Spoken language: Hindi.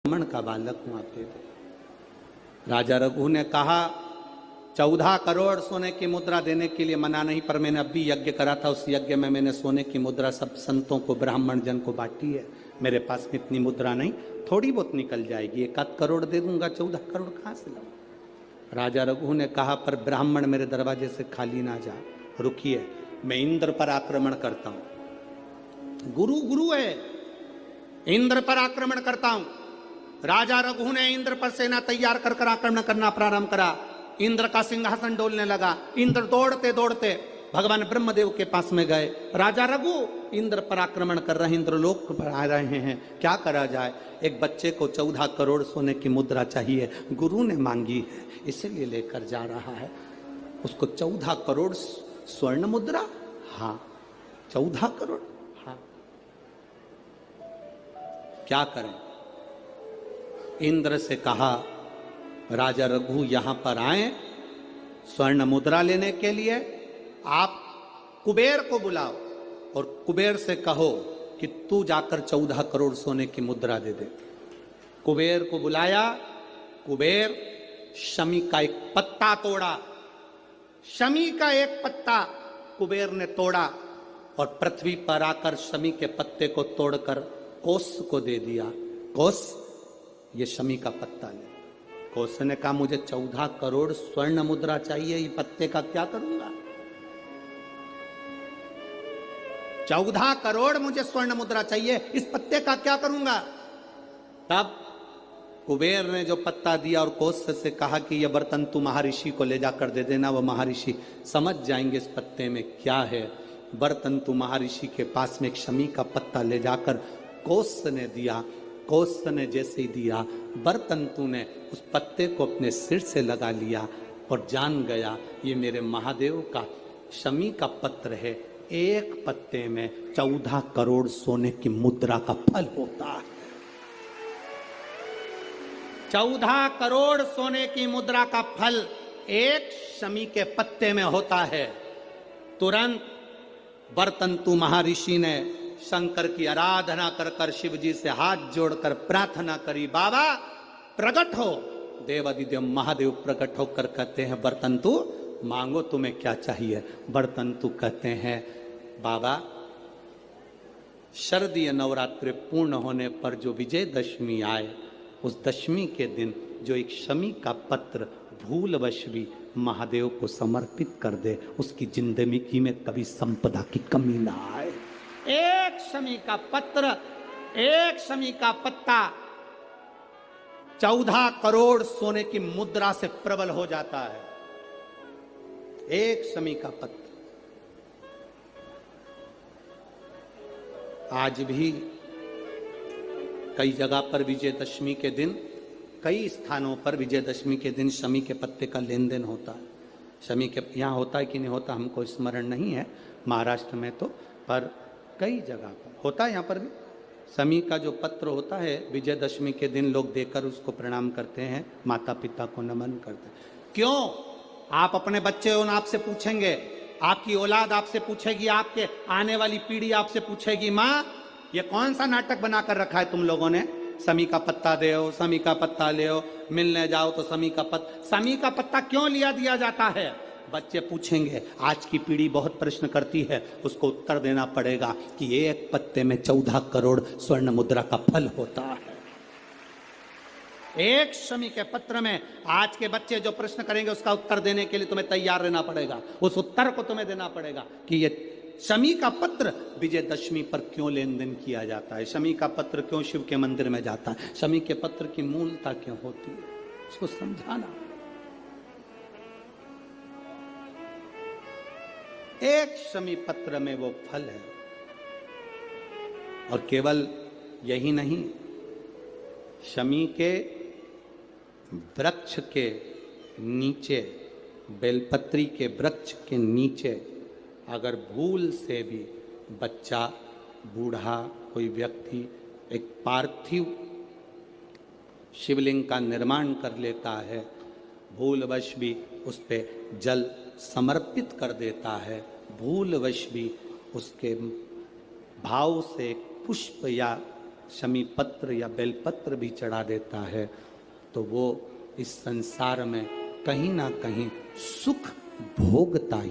ब्राह्मण का बालक हूं, आप दे दो। राजा रघु ने कहा 14 करोड़ सोने की मुद्रा देने के लिए मना नहीं, पर मैंने अभी यज्ञ करा था, उस यज्ञ में मैंने सोने की मुद्रा सब संतों को, ब्राह्मण जन को बांटी है। मेरे पास में इतनी मुद्रा नहीं, थोड़ी बहुत निकल जाएगी, 1 करोड़ दे दूंगा, 14 करोड़ कहां से लाऊं। राजा रघु ने कहा पर ब्राह्मण मेरे दरवाजे से खाली ना जा, रुकिए, मैं इंद्र पर आक्रमण करता हूं। गुरु गुरु है, इंद्र पर आक्रमण करता हूं। राजा रघु ने इंद्र पर सेना तैयार कर आक्रमण करना प्रारंभ करा। इंद्र का सिंहासन डोलने लगा। इंद्र दौड़ते दौड़ते भगवान ब्रह्मदेव के पास में गए। राजा रघु इंद्र पर आक्रमण कर रहे हैं, इंद्रलोक पर आ रहे हैं, क्या करा जाए। एक बच्चे को 14 करोड़ सोने की मुद्रा चाहिए, गुरु ने मांगी है, इसीलिए लेकर जा रहा है। उसको 14 करोड़ स्वर्ण मुद्रा, हाँ 14 करोड़, हाँ क्या करें। इंद्र से कहा राजा रघु यहां पर आए स्वर्ण मुद्रा लेने के लिए, आप कुबेर को बुलाओ और कुबेर से कहो कि तू जाकर 14 करोड़ सोने की मुद्रा दे दे। कुबेर को बुलाया। कुबेर शमी का एक पत्ता तोड़ा, शमी का एक पत्ता कुबेर ने तोड़ा और पृथ्वी पर आकर शमी के पत्ते को तोड़कर कोस को दे दिया। कोस, ये शमी का पत्ता ले। कोस ने कहा मुझे 14 करोड़ स्वर्ण मुद्रा चाहिए, ये पत्ते का क्या करूंगा। 14 करोड़ मुझे स्वर्ण मुद्रा चाहिए, इस पत्ते का क्या करूंगा। तब कुबेर ने जो पत्ता दिया और कोस से कहा कि यह बर्तन तू महर्षि को ले जाकर दे देना, वो महर्षि समझ जाएंगे इस पत्ते में क्या है। बर्तन तू महर्षि के पास में एक शमी का पत्ता ले जाकर कोस ने दिया। कोस ने जैसे ही दिया, बर्तन तू ने उस पत्ते को अपने सिर से लगा लिया और जान गया ये मेरे महादेव का शमी का पत्र है। एक पत्ते में 14 करोड़ सोने की मुद्रा का फल होता है। 14 करोड़ सोने की मुद्रा का फल एक शमी के पत्ते में होता है। तुरंत बर्तंतु महर्षि ने शंकर की आराधना कर कर शिव जी से हाथ जोड़कर प्रार्थना करी, बाबा प्रकट हो। देवादिदेव महादेव प्रकट होकर कहते हैं बर्तंतु मांगो तुम्हें क्या चाहिए। बर्तंतु कहते हैं बाबा शरदीय नवरात्रि पूर्ण होने पर जो विजयदशमी आए, उस दशमी के दिन जो एक शमी का पत्र भूलवश भी महादेव को समर्पित कर दे, उसकी जिंदगी में कभी संपदा की कमी ना आए। एक शमी का पत्र, एक शमी का पत्ता 14 करोड़ सोने की मुद्रा से प्रबल हो जाता है। एक शमी का पत्र। आज भी कई जगह पर विजयदशमी के दिन, कई स्थानों पर विजयदशमी के दिन शमी के पत्ते का लेन देन होता है। शमी के यहाँ होता है कि नहीं होता हमको स्मरण नहीं है, महाराष्ट्र में तो, पर कई जगह पर होता है। यहाँ पर भी शमी का जो पत्र होता है विजयदशमी के दिन लोग देकर उसको प्रणाम करते हैं, माता पिता को नमन करते हैं। क्यों? आप अपने बच्चे हो, आपसे पूछेंगे, आपकी औलाद आपसे पूछेगी, आपके आने वाली पीढ़ी आपसे पूछेगी, माँ ये कौन सा नाटक बनाकर रखा है तुम लोगों ने, शमी का पत्ता दे, शमी का पत्ता ले, मिलने जाओ तो शमी का पत्ता, शमी का पत्ता क्यों लिया दिया जाता है। बच्चे पूछेंगे, आज की पीढ़ी बहुत प्रश्न करती है, उसको उत्तर देना पड़ेगा कि एक पत्ते में 14 करोड़ स्वर्ण मुद्रा का फल होता है। एक शमी के पत्र में आज के बच्चे जो प्रश्न करेंगे उसका उत्तर देने के लिए तुम्हें तैयार रहना पड़ेगा। उस उत्तर को तुम्हें देना पड़ेगा कि ये शमी का पत्र विजयदशमी पर क्यों लेन देन किया जाता है, शमी का पत्र क्यों शिव के मंदिर में जाता है, शमी के पत्र की मूलता क्यों होती है, उसको समझाना। एक शमी पत्र में वो फल है। और केवल यही नहीं, शमी के वृक्ष के नीचे, बेलपत्री के वृक्ष के नीचे अगर भूल से भी बच्चा, बूढ़ा, कोई व्यक्ति एक पार्थिव शिवलिंग का निर्माण कर लेता है, भूलवश भी उस पे जल समर्पित कर देता है, भूलवश भी उसके भाव से पुष्प या शमी पत्र या बेलपत्र भी चढ़ा देता है तो वो इस संसार में कहीं ना कहीं सुख भोगता ही